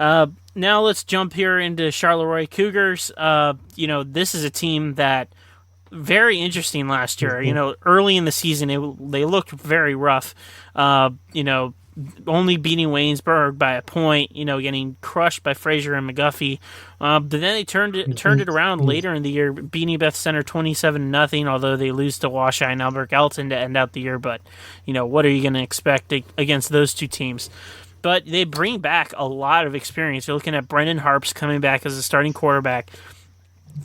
Now let's jump here into Charleroi Cougars. This is a team that very interesting last year. Early in the season, they looked very rough. Only beating Waynesburg by a point. Getting crushed by Fraser and McGuffey. But then they turned it around later in the year, beating Beth Center 27-0. Although they lose to Washai and Albert Gallatin to end out the year. But what are you going to expect against those two teams? But they bring back a lot of experience. You're looking at Brendan Harps coming back as a starting quarterback.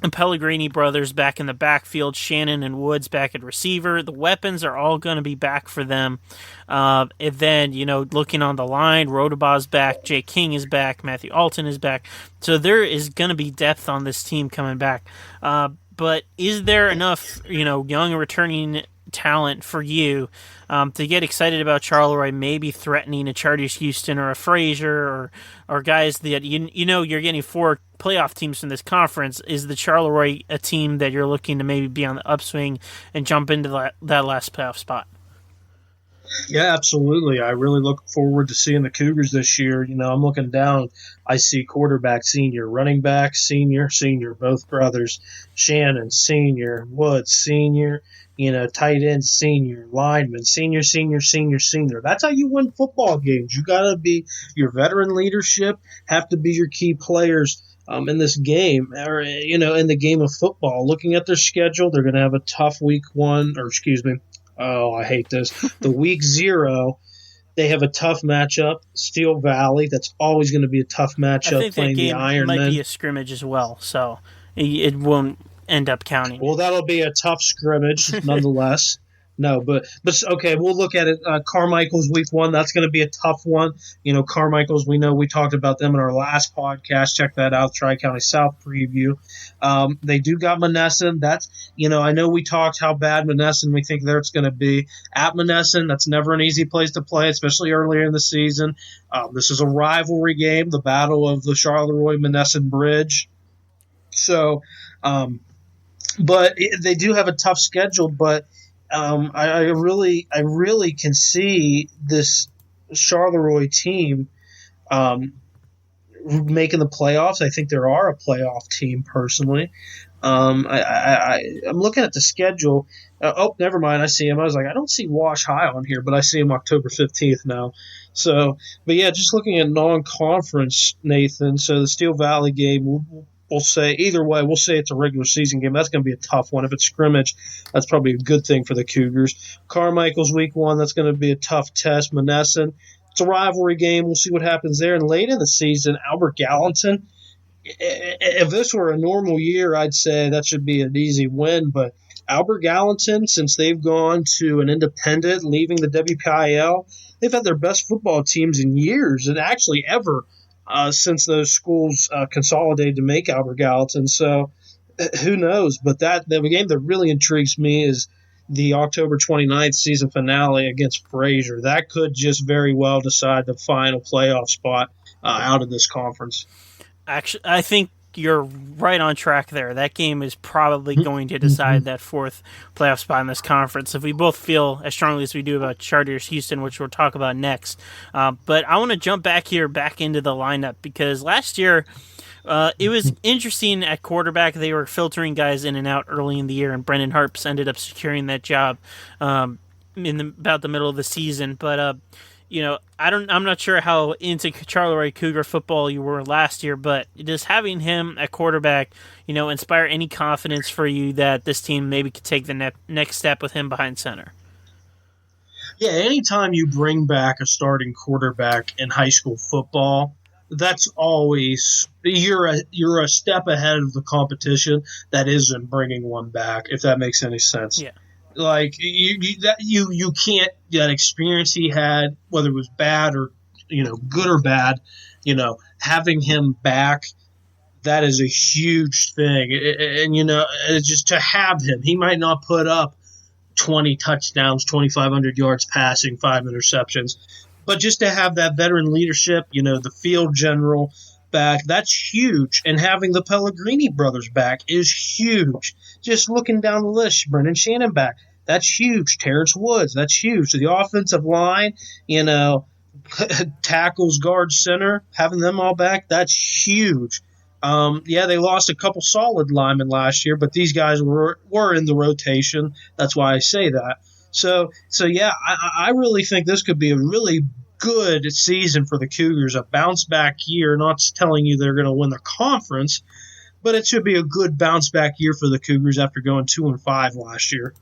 And Pellegrini brothers back in the backfield, Shannon and Woods back at receiver. The weapons are all going to be back for them. And then, looking on the line, Rodabah's back, Jay King is back, Matthew Alton is back. So there is going to be depth on this team coming back. But is there enough, young and returning talent for you to get excited about Charleroi maybe threatening a Charters Houston or a Fraser or guys that you're getting 4 playoff teams from this conference? Is the Charleroi a team that you're looking to maybe be on the upswing and jump into that last playoff spot? Yeah, absolutely. I really look forward to seeing the Cougars this year. I'm looking down. I see quarterback senior, running back senior, both brothers, Shannon senior, Woods senior, tight end senior, lineman senior. That's how you win football games. You got to be your veteran leadership, have to be your key players in this game, or in the game of football. Looking at their schedule, they're going to have a tough week 1, or excuse me. Oh, I hate this. The week 0, they have a tough matchup. Steel Valley, that's always going to be a tough matchup. I think playing that game the Ironmen. might be a scrimmage as well, so it won't end up counting. Well, that'll be a tough scrimmage, nonetheless. No, but okay, we'll look at it. Carmichael's week 1, that's going to be a tough one. Carmichael's, we know we talked about them in our last podcast. Check that out, Tri-County South preview. They do got Monessen. That's, I know we talked how bad Monessen we think it's going to be. At Monessen, that's never an easy place to play, especially earlier in the season. This is a rivalry game, the battle of the Charleroi-Monessen Bridge. So, but they do have a tough schedule, but I really can see this Charleroi team making the playoffs. I think there are a playoff team personally. I'm looking at the schedule. Never mind. I see him. I was like, I don't see Wash High on here, but I see him October 15th now. So, but yeah, just looking at non-conference, Nathan. So the Steel Valley game, we'll say either way, we'll say it's a regular season game. That's going to be a tough one. If it's scrimmage, that's probably a good thing for the Cougars. Carmichael's week 1, that's going to be a tough test. Monessen, it's a rivalry game. We'll see what happens there. And late in the season, Albert Gallatin, if this were a normal year, I'd say that should be an easy win. But Albert Gallatin, since they've gone to an independent, leaving the WPIL, they've had their best football teams in years and actually ever. Since those schools consolidated to make Albert Gallatin. So who knows? But the game that really intrigues me is the October 29th season finale against Fraser. That could just very well decide the final playoff spot out of this conference. Actually, I think you're right on track there. That game is probably going to decide that 4th playoff spot in this conference. If we both feel as strongly as we do about Charters Houston, which we'll talk about next. But I want to jump back into the lineup because last year it was interesting at quarterback. They were filtering guys in and out early in the year, and Brendan Harps ended up securing that job about the middle of the season. But I'm not sure how into Charleroi Cougar football you were last year, but does having him at quarterback, inspire any confidence for you that this team maybe could take the next step with him behind center? Yeah, anytime you bring back a starting quarterback in high school football, that's always you're a step ahead of the competition that isn't bringing one back, if that makes any sense. Yeah. Like you can't, that experience he had, whether it was bad or good or bad, having him back, that is a huge thing. And just to have him, he might not put up 20 touchdowns, 2,500 yards passing, 5 interceptions, but just to have that veteran leadership, the field general back, that's huge. And having the Pellegrini brothers back is huge. Just looking down the list, Brendan Shannon back, that's huge. Terrence Woods, that's huge. So the offensive line, Tackles, guards, center, having them all back, that's huge. Yeah, they lost a couple solid linemen last year, but these guys were in the rotation. That's why I say that. So yeah, I really think this could be a really good season for the Cougars, a bounce back year. Not telling you they're going to win the conference, but it should be a good bounce back year for the Cougars after going 2-5 last year.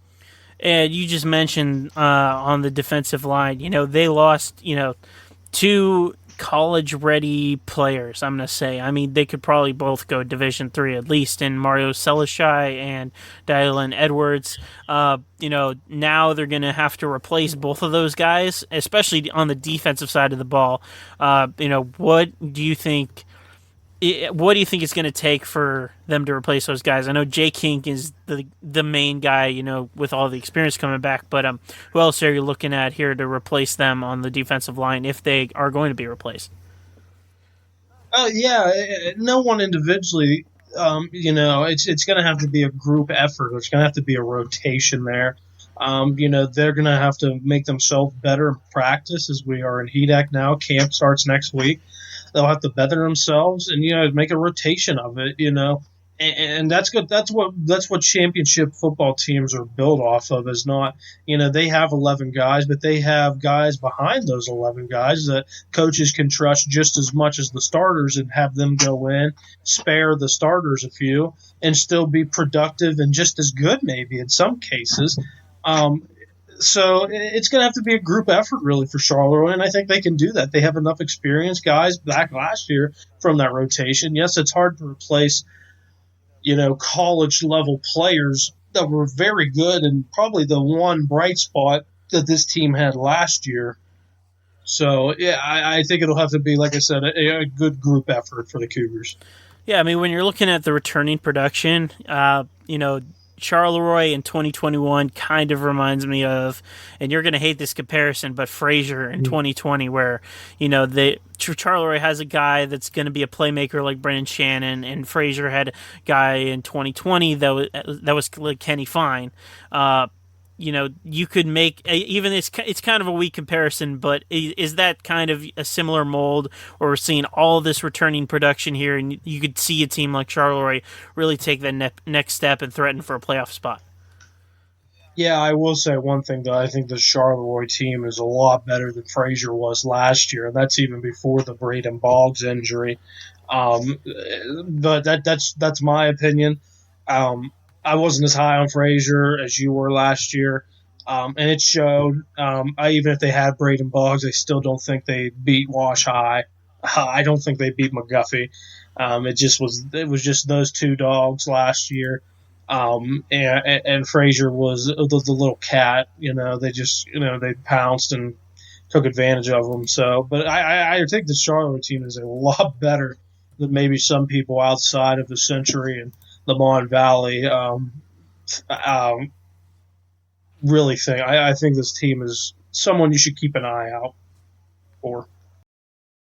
And you just mentioned on the defensive line, they lost, two college-ready players. I'm going to say. I mean, they could probably both go Division III at least in Mario Selishai and Dylan Edwards. Now they're going to have to replace both of those guys, especially on the defensive side of the ball. What do you think? What do you think it's going to take for them to replace those guys? I know Jay King is the main guy, with all the experience coming back. But who else are you looking at here to replace them on the defensive line if they are going to be replaced? Yeah, no one individually. It's going to have to be a group effort. It's going to have to be a rotation there. They're going to have to make themselves better in practice as we are in HEDAC now. Camp starts next week. They'll have to better themselves and make a rotation of it. And that's good. That's what championship football teams are built off of. Is not they have 11 guys, but they have guys behind those 11 guys that coaches can trust just as much as the starters and have them go in, spare the starters a few, and still be productive and just as good maybe in some cases. So it's going to have to be a group effort, really, for Charleroi, and I think they can do that. They have enough experience, guys back last year from that rotation. Yes, it's hard to replace, college-level players that were very good and probably the one bright spot that this team had last year. So, yeah, I think it'll have to be, like I said, a good group effort for the Cougars. Yeah, I mean, when you're looking at the returning production, Charleroi in 2021 kind of reminds me of, and you're going to hate this comparison, but Fraser in 2020, where Charleroi has a guy that's going to be a playmaker like Brendan Shannon, and Fraser had a guy in 2020 that was like Kenny Fine. You could make even it's kind of a weak comparison, but is that kind of a similar mold, or we're seeing all this returning production here, and you could see a team like Charleroi really take that next step and threaten for a playoff spot? Yeah, I will say one thing, though. I think the Charleroi team is a lot better than Fraser was last year, and that's even before the Braden Boggs injury. But that's my opinion. I wasn't as high on Fraser as you were last year, and it showed. Even if they had Braden Boggs, I still don't think they beat Wash High. I don't think they beat McGuffey. It was just those two dogs last year, and Fraser was the little cat. They pounced and took advantage of them. So, but I think the Charlotte team is a lot better than maybe some people outside of the Century and the Mon Valley really think. I think this team is someone you should keep an eye out for.